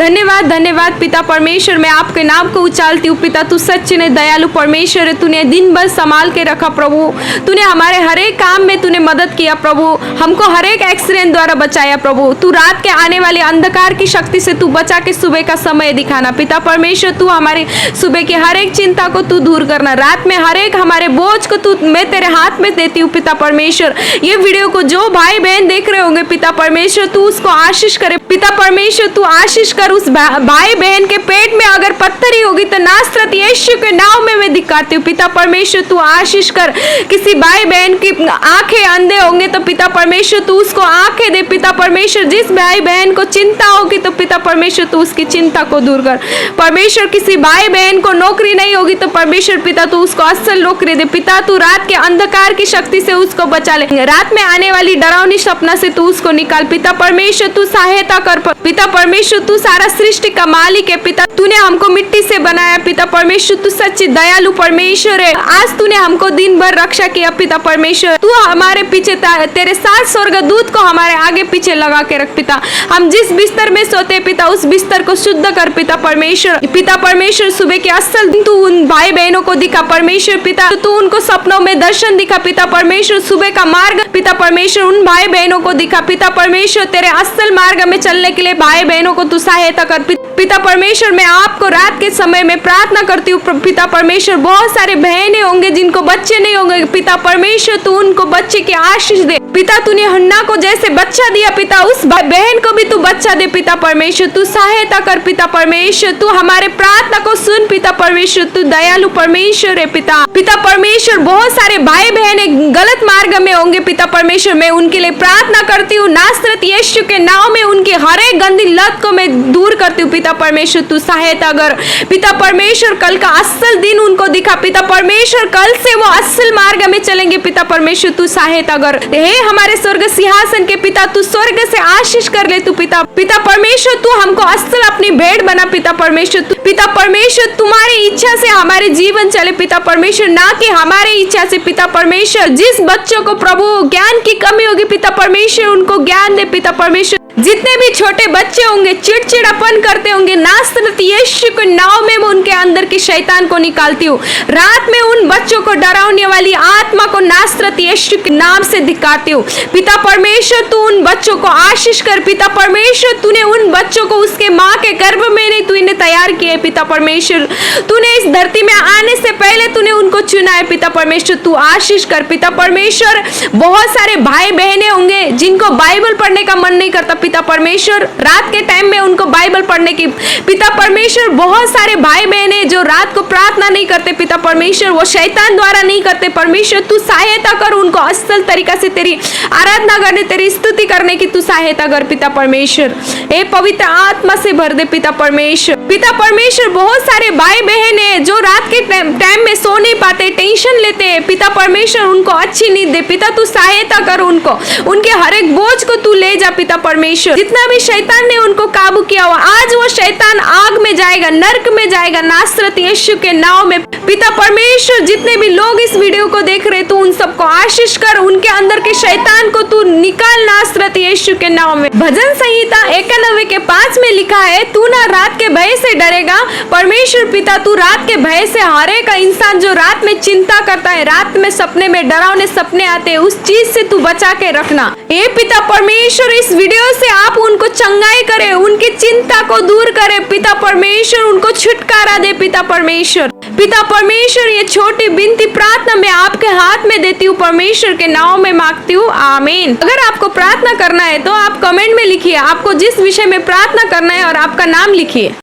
धन्यवाद धन्यवाद पिता परमेश्वर, मैं आपके नाम को उछालती हूँ पिता। तू सच्चे ने दयालु परमेश्वर है, तूने दिन भर संभाल के रखा प्रभु। तूने हमारे हर एक काम में तूने मदद किया प्रभु, हमको हर एक एक्सीडेंट द्वारा बचाया प्रभु। तू रात के आने वाले अंधकार की शक्ति से तू बचा के सुबह का समय दिखाना पिता परमेश्वर। तू हमारे सुबह की हर एक चिंता को तू दूर करना, रात में हर एक हमारे बोझ को तू मैं तेरे हाथ में देती हूँ पिता परमेश्वर। ये वीडियो को जो भाई बहन देख रहे होंगे पिता परमेश्वर, तू उसको आशीष करे पिता परमेश्वर। तू आशीष कर उस भाई बहन के पेट में अगर पत्थर ही होगी तो नासरत यीशु के नाम में मैं दिखाती हूँ पिता परमेश्वर। तू आशीष कर, किसी भाई बहन की आंखें अंधे होंगे तो पिता परमेश्वर तू उसको आंखें दे पिता परमेश्वर। जिस भाई बहन को चिंता होगी तो पिता परमेश्वर तू उसकी चिंता को दूर कर परमेश्वर। किसी भाई बहन को नौकरी नहीं होगी तो परमेश्वर पिता तू उसको असल नौकरी दे पिता। तू रात के अंधकार की शक्ति से उसको बचा ले, रात में आने वाली डरावनी सपना से तू उसको निकाल पिता परमेश्वर। तू सहायता कर पिता परमेश्वर, तू सारा सृष्टि का मालिक है पिता। तूने हमको मिट्टी से बनाया पिता परमेश्वर, तू सच्ची दयालु परमेश्वर है। आज तूने हमको दिन भर रक्षा किया पिता परमेश्वर। तू हमारे पीछे तेरे 7 स्वर्गदूत को हमारे आगे पीछे लगा के रख पिता। हम जिस बिस्तर में सोते पिता उस बिस्तर को शुद्ध कर पिता परमेश्वर। पिता परमेश्वर सुबह के असल तू उन भाई बहनों को दिखा परमेश्वर पिता। तू उनको सपनों में दर्शन दिखा पिता परमेश्वर। सुबह का मार्ग पिता परमेश्वर उन भाई बहनों को दिखा पिता परमेश्वर। तेरे असल मार्ग में चलने के लिए भाई बहनों को तू सहायता कर पिता परमेश्वर। मैं आपको रात के समय में प्रार्थना करती हूँ पिता परमेश्वर। बहुत सारे बहनें होंगे जिनको बच्चे नहीं होंगे पिता परमेश्वर, तू उनको बच्चे की आशीष दे पिता। तूने हन्ना को जैसे बच्चा दिया पिता, उस बहन को भी तू बच्चा दे पिता परमेश्वर। तू सहायता कर पिता परमेश्वर। तू हमारे प्रार्थना को सुन पिता परमेश्वर। तू दयालु परमेश्वर है पिता परमेश्वर। बहुत सारे भाई बहन गलत मार्ग में होंगे पिता परमेश्वर, मैं उनके लिए प्रार्थना करती हूँ नासरत यीशु के नाम में। उनकी हर एक गंदी लत को मैं दूर करती हूँ पिता परमेश्वर। तू सहायता कर पिता परमेश्वर। कल का असल दिन उनको दिखा पिता परमेश्वर, कल से वो असल मार्ग में चलेंगे पिता परमेश्वर। तू सहायता कर हे हमारे स्वर्ग सिंहासन के पिता, तू स्वर्ग से आशीष कर ले तू पिता परमेश्वर। तू हमको असल अपनी भेंट बना पिता परमेश्वर। पिता परमेश्वर तुम्हारी इच्छा से हमारे जीवन चले पिता परमेश्वर, ना कि हमारे इच्छा से पिता परमेश्वर। जिस बच्चों को प्रभु ज्ञान की कमी होगी पिता परमेश्वर उनको ज्ञान दे पिता परमेश्वर। जितने भी छोटे बच्चे होंगे चिड़चिड़ापन करते होंगे नासरत यीशु के नाम में मैं उनके अंदर के शैतान को निकालती हूँ। रात में उन बच्चों को डरावने वाली आत्मा को नासरत यीशु के नाम से दिखाती हूँ पिता परमेश्वर। तू उन बच्चों को आशीष कर पिता परमेश्वर। तूने उन बच्चों को उसके माँ के गर्भ में नहीं तूने तैयार किया पिता परमेश्वर। तूने इस धरती में आने से पहले तूने उनको चुना है पिता परमेश्वर। तू आशीष कर पिता परमेश्वर। बहुत सारे भाई बहने होंगे जिनको बाइबल पढ़ने का मन नहीं करता पिता परमेश्वर, रात के टाइम में उनको बाइबल पढ़ने की पिता परमेश्वर। बहुत सारे भाई बहने जो रात को प्रार्थना नहीं करते पिता परमेश्वर, वो शैतान द्वारा नहीं करते परमेश्वर। तू सहायता कर उनको असल तरीका से तेरी आराधना करने तेरी स्तुति करने की तू सहायता कर पिता परमेश्वर। हे पवित्र आत्मा से भर दे पिता परमेश्वर। पिता परमेश्वर बहुत सारे भाई बहन है जो रात के टाइम में सो नहीं पाते, टेंशन लेते हैं पिता परमेश्वर, उनको अच्छी नींद दे पिता। तू सहायता कर उनको, उनके हर एक बोझ को तू ले जा पिता परमेश्वर। जितना भी शैतान ने उनको काबू किया हुआ आज वो शैतान आग में जाएगा, नरक में जाएगा नासरत यीशु के नाम में पिता परमेश्वर। जितने भी लोग इस वीडियो को देख रहे तू उन सबको आशीष कर, उनके अंदर के शैतान को तू निकाल नासरत यीशु के नाम में। भजन संहिता 91:5 में लिखा है, तू ना रात के भय से डरेगा परमेश्वर पिता। तू रात के भय से, हर एक इंसान जो रात में चिंता करता है, रात में सपने में डरावने सपने आते हैं, उस चीज से तू बचा के रखना हे पिता परमेश्वर। इस वीडियो से आप उनको चंगाई करे, उनकी चिंता को दूर करे पिता परमेश्वर, उनको छुटकारा दे पिता परमेश्वर। पिता परमेश्वर ये छोटी बिनती प्रार्थना मैं आपके हाथ में देती हूँ परमेश्वर के नाम में मांगती हूँ, आमीन। अगर आपको प्रार्थना करना है तो आप कमेंट में लिखिए आपको जिस विषय में प्रार्थना करना है और आपका नाम लिखिए।